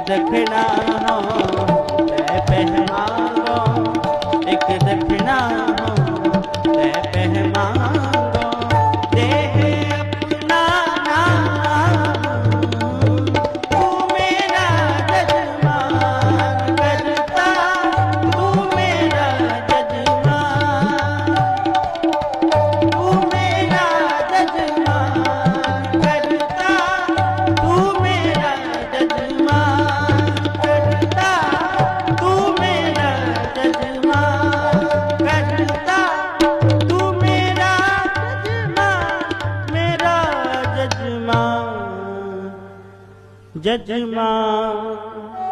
दक्षिणा हो ते पहमांगो एक दक्षिणा हो ते पहमांगो दे अपना नाम तू मेरा जजमान करता तू मेरा जजमान तू मेरा जजमान करता तू मेरा जजमान करता तू मेरा जजमान करता तू मेरा जजमान जजमान